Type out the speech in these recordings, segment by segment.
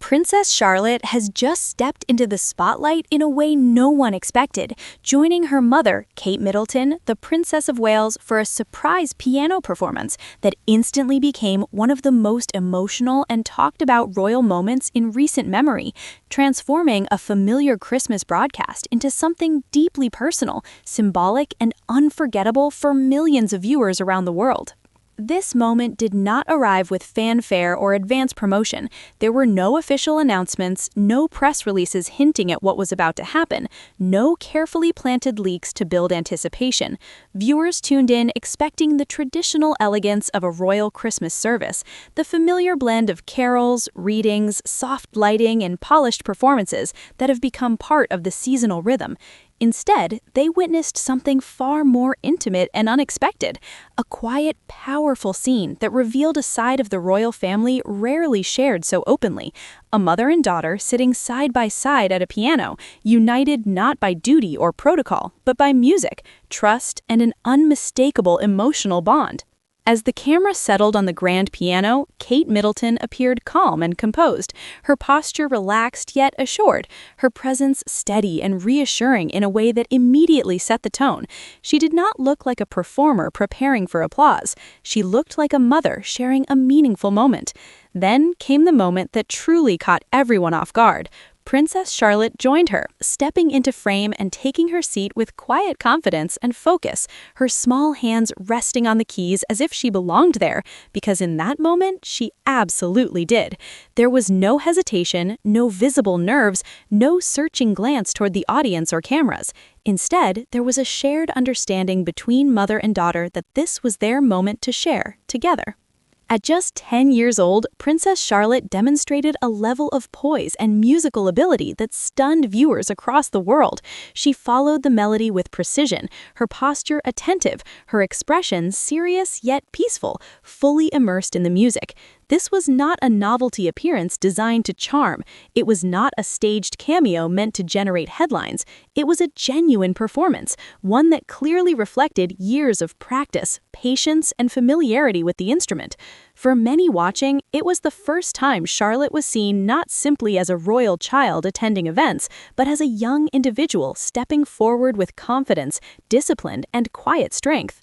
Princess Charlotte has just stepped into the spotlight in a way no one expected, joining her mother, Kate Middleton, the Princess of Wales, for a surprise piano performance that instantly became one of the most emotional and talked about royal moments in recent memory, transforming a familiar Christmas broadcast into something deeply personal, symbolic, and unforgettable for millions of viewers around the world. This moment did not arrive with fanfare or advance promotion. There were no official announcements, no press releases hinting at what was about to happen, no carefully planted leaks to build anticipation. Viewers tuned in expecting the traditional elegance of a royal Christmas service, the familiar blend of carols, readings, soft lighting, and polished performances that have become part of the seasonal rhythm. Instead, they witnessed something far more intimate and unexpected, a quiet, powerful scene that revealed a side of the royal family rarely shared so openly, a mother and daughter sitting side by side at a piano, united not by duty or protocol, but by music, trust, and an unmistakable emotional bond. As the camera settled on the grand piano, Kate Middleton appeared calm and composed, her posture relaxed yet assured, her presence steady and reassuring in a way that immediately set the tone. She did not look like a performer preparing for applause. She looked like a mother sharing a meaningful moment. Then came the moment that truly caught everyone off guard. Princess Charlotte joined her, stepping into frame and taking her seat with quiet confidence and focus, her small hands resting on the keys as if she belonged there, because in that moment, she absolutely did. There was no hesitation, no visible nerves, no searching glance toward the audience or cameras. Instead, there was a shared understanding between mother and daughter that this was their moment to share together. At just 10 years old, Princess Charlotte demonstrated a level of poise and musical ability that stunned viewers across the world. She followed the melody with precision, her posture attentive, her expression serious yet peaceful, fully immersed in the music. This was not a novelty appearance designed to charm. It was not a staged cameo meant to generate headlines. It was a genuine performance, one that clearly reflected years of practice, patience, and familiarity with the instrument. For many watching, it was the first time Charlotte was seen not simply as a royal child attending events, but as a young individual stepping forward with confidence, discipline, and quiet strength.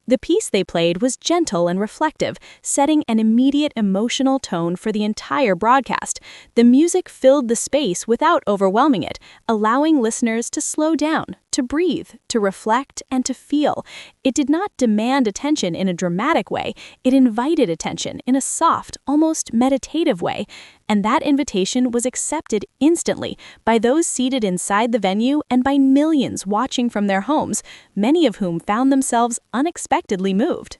The piece they played was gentle and reflective, setting an immediate emotional tone for the entire broadcast. The music filled the space without overwhelming it, allowing listeners to slow down, to breathe, to reflect, and to feel. It did not demand attention in a dramatic way. It invited attention in a soft, almost meditative way. And that invitation was accepted instantly by those seated inside the venue and by millions watching from their homes, many of whom found themselves unexpectedly moved.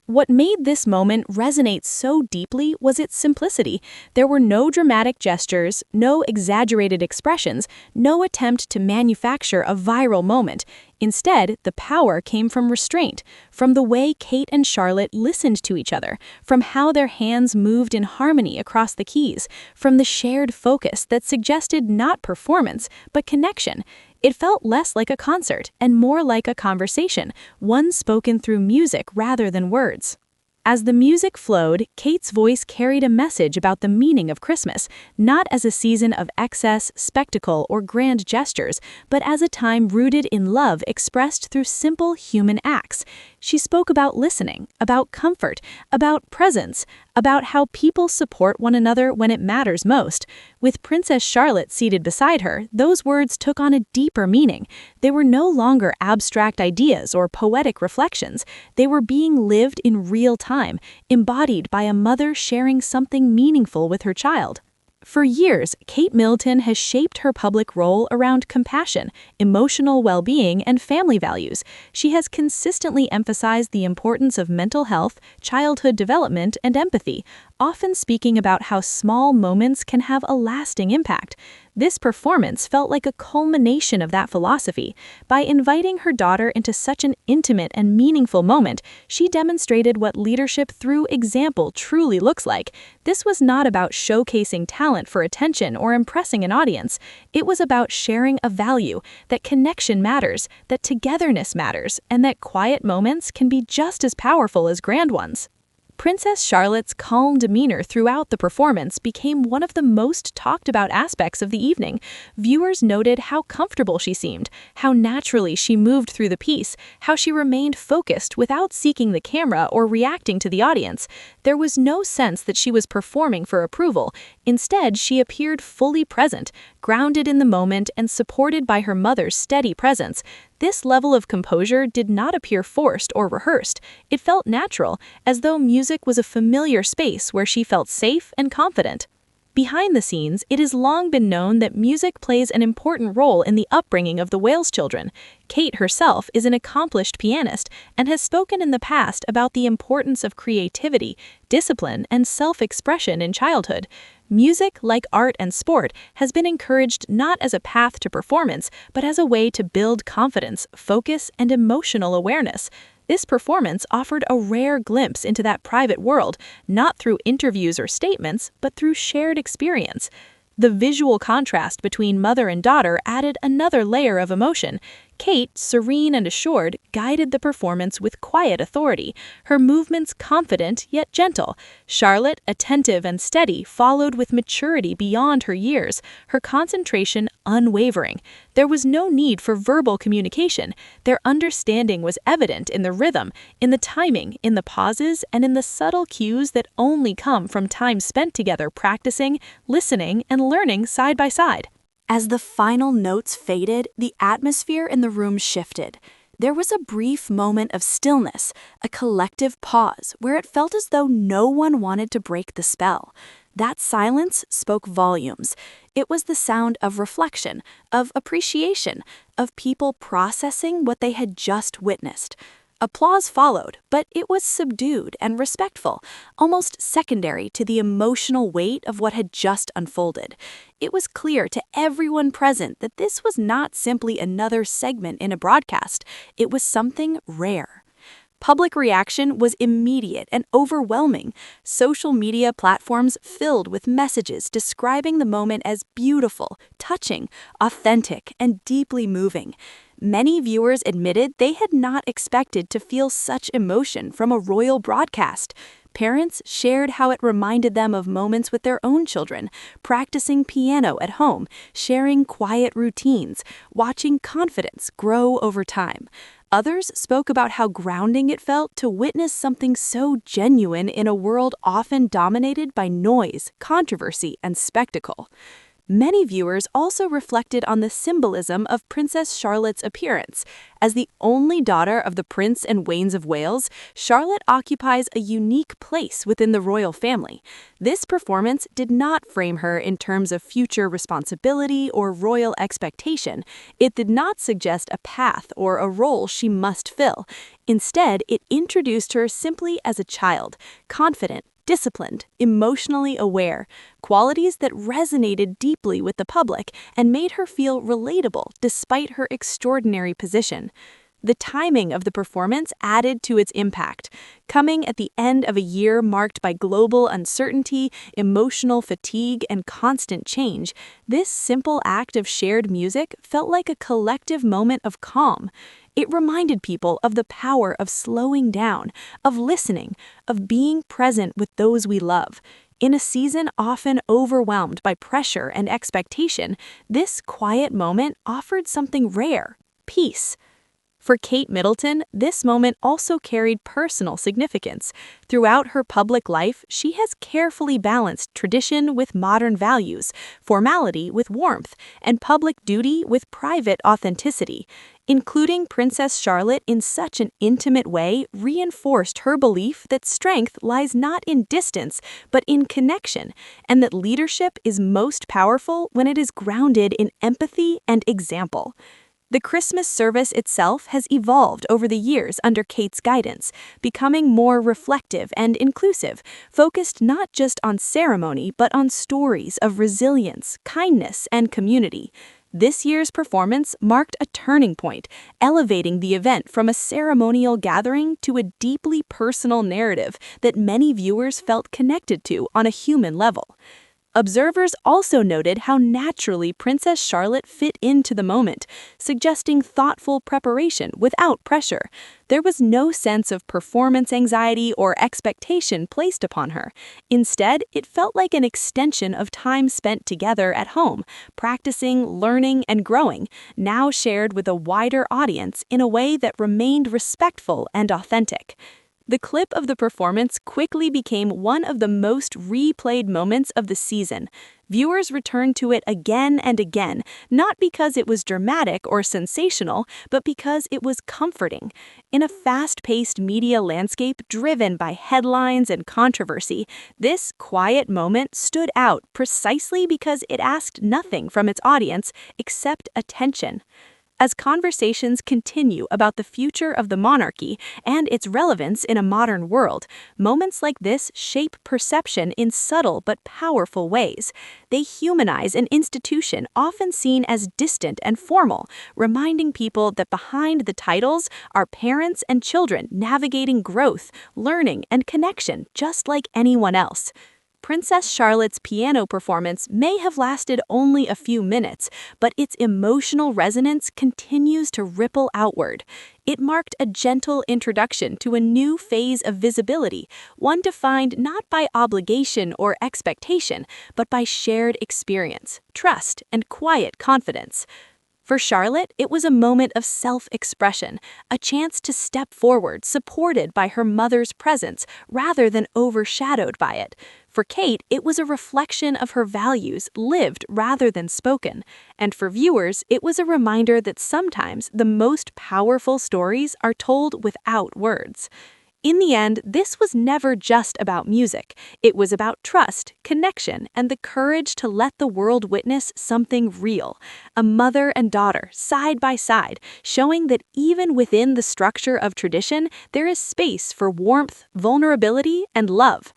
What made this moment resonate so deeply was its simplicity. There were no dramatic gestures, no exaggerated expressions, no attempt to manufacture a viral moment. Instead, the power came from restraint, from the way Kate and Charlotte listened to each other, from how their hands moved in harmony across the keys, from the shared focus that suggested not performance, but connection. It felt less like a concert and more like a conversation, one spoken through music rather than words. As the music flowed, Kate's voice carried a message about the meaning of Christmas, not as a season of excess, spectacle, or grand gestures, but as a time rooted in love expressed through simple human acts. She spoke about listening, about comfort, about presence, about how people support one another when it matters most. With Princess Charlotte seated beside her, those words took on a deeper meaning. They were no longer abstract ideas or poetic reflections. They were being lived in real time, embodied by a mother sharing something meaningful with her child. For years, Kate Middleton has shaped her public role around compassion, emotional well-being, and family values. She has consistently emphasized the importance of mental health, childhood development, and empathy, often speaking about how small moments can have a lasting impact. This performance felt like a culmination of that philosophy. By inviting her daughter into such an intimate and meaningful moment, she demonstrated what leadership through example truly looks like. This was not about showcasing talent for attention or impressing an audience. It was about sharing a value, that connection matters, that togetherness matters, and that quiet moments can be just as powerful as grand ones. Princess Charlotte's calm demeanor throughout the performance became one of the most talked about aspects of the evening. Viewers noted how comfortable she seemed, how naturally she moved through the piece, how she remained focused without seeking the camera or reacting to the audience. There was no sense that she was performing for approval. Instead, she appeared fully present, grounded in the moment and supported by her mother's steady presence. This level of composure did not appear forced or rehearsed. It felt natural, as though music was a familiar space where she felt safe and confident. Behind the scenes, it has long been known that music plays an important role in the upbringing of the Wales children. Kate herself is an accomplished pianist and has spoken in the past about the importance of creativity, discipline, and self-expression in childhood. Music, like art and sport, has been encouraged not as a path to performance, but as a way to build confidence, focus, and emotional awareness. This performance offered a rare glimpse into that private world, not through interviews or statements, but through shared experience. The visual contrast between mother and daughter added another layer of emotion. Kate, serene and assured, guided the performance with quiet authority, her movements confident yet gentle. Charlotte, attentive and steady, followed with maturity beyond her years, her concentration unwavering. There was no need for verbal communication. Their understanding was evident in the rhythm, in the timing, in the pauses, and in the subtle cues that only come from time spent together practicing, listening, and learning side by side. As the final notes faded, the atmosphere in the room shifted. There was a brief moment of stillness, a collective pause, where it felt as though no one wanted to break the spell. That silence spoke volumes. It was the sound of reflection, of appreciation, of people processing what they had just witnessed. Applause followed, but it was subdued and respectful, almost secondary to the emotional weight of what had just unfolded. It was clear to everyone present that this was not simply another segment in a broadcast. It was something rare. Public reaction was immediate and overwhelming. Social media platforms filled with messages describing the moment as beautiful, touching, authentic, and deeply moving. Many viewers admitted they had not expected to feel such emotion from a royal broadcast. Parents shared how it reminded them of moments with their own children, practicing piano at home, sharing quiet routines, watching confidence grow over time. Others spoke about how grounding it felt to witness something so genuine in a world often dominated by noise, controversy, and spectacle. Many viewers also reflected on the symbolism of Princess Charlotte's appearance. As the only daughter of the Prince and Waynes of Wales, Charlotte occupies a unique place within the royal family. This performance did not frame her in terms of future responsibility or royal expectation. It did not suggest a path or a role she must fill. Instead, it introduced her simply as a child, confident, disciplined, emotionally aware, qualities that resonated deeply with the public and made her feel relatable despite her extraordinary position. The timing of the performance added to its impact. Coming at the end of a year marked by global uncertainty, emotional fatigue, and constant change, this simple act of shared music felt like a collective moment of calm. It reminded people of the power of slowing down, of listening, of being present with those we love. In a season often overwhelmed by pressure and expectation, this quiet moment offered something rare: peace. For Kate Middleton, this moment also carried personal significance. Throughout her public life, she has carefully balanced tradition with modern values, formality with warmth, and public duty with private authenticity. Including Princess Charlotte in such an intimate way reinforced her belief that strength lies not in distance, but in connection, and that leadership is most powerful when it is grounded in empathy and example. The Christmas service itself has evolved over the years under Kate's guidance, becoming more reflective and inclusive, focused not just on ceremony but on stories of resilience, kindness, and community. This year's performance marked a turning point, elevating the event from a ceremonial gathering to a deeply personal narrative that many viewers felt connected to on a human level. Observers also noted how naturally Princess Charlotte fit into the moment, suggesting thoughtful preparation without pressure. There was no sense of performance anxiety or expectation placed upon her. Instead, it felt like an extension of time spent together at home, practicing, learning, and growing, now shared with a wider audience in a way that remained respectful and authentic. The clip of the performance quickly became one of the most replayed moments of the season. Viewers returned to it again and again, not because it was dramatic or sensational, but because it was comforting. In a fast-paced media landscape driven by headlines and controversy, this quiet moment stood out precisely because it asked nothing from its audience except attention. As conversations continue about the future of the monarchy and its relevance in a modern world, moments like this shape perception in subtle but powerful ways. They humanize an institution often seen as distant and formal, reminding people that behind the titles are parents and children navigating growth, learning, and connection just like anyone else. Princess Charlotte's piano performance may have lasted only a few minutes, but its emotional resonance continues to ripple outward. It marked a gentle introduction to a new phase of visibility, one defined not by obligation or expectation, but by shared experience, trust, and quiet confidence. For Charlotte, it was a moment of self-expression, a chance to step forward supported by her mother's presence rather than overshadowed by it. For Kate, it was a reflection of her values lived rather than spoken. And for viewers, it was a reminder that sometimes the most powerful stories are told without words. In the end, this was never just about music. It was about trust, connection, and the courage to let the world witness something real. A mother and daughter, side by side, showing that even within the structure of tradition, there is space for warmth, vulnerability, and love.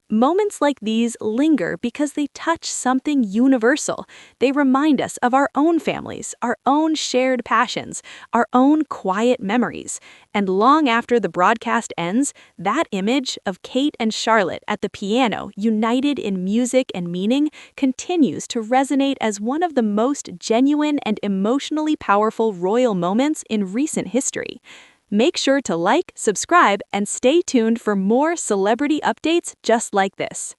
Moments like these linger because they touch something universal. They remind us of our own families, our own shared passions, our own quiet memories. And long after the broadcast ends, that image of Kate and Charlotte at the piano, united in music and meaning, continues to resonate as one of the most genuine and emotionally powerful royal moments in recent history. Make sure to like, subscribe, and stay tuned for more celebrity updates just like this.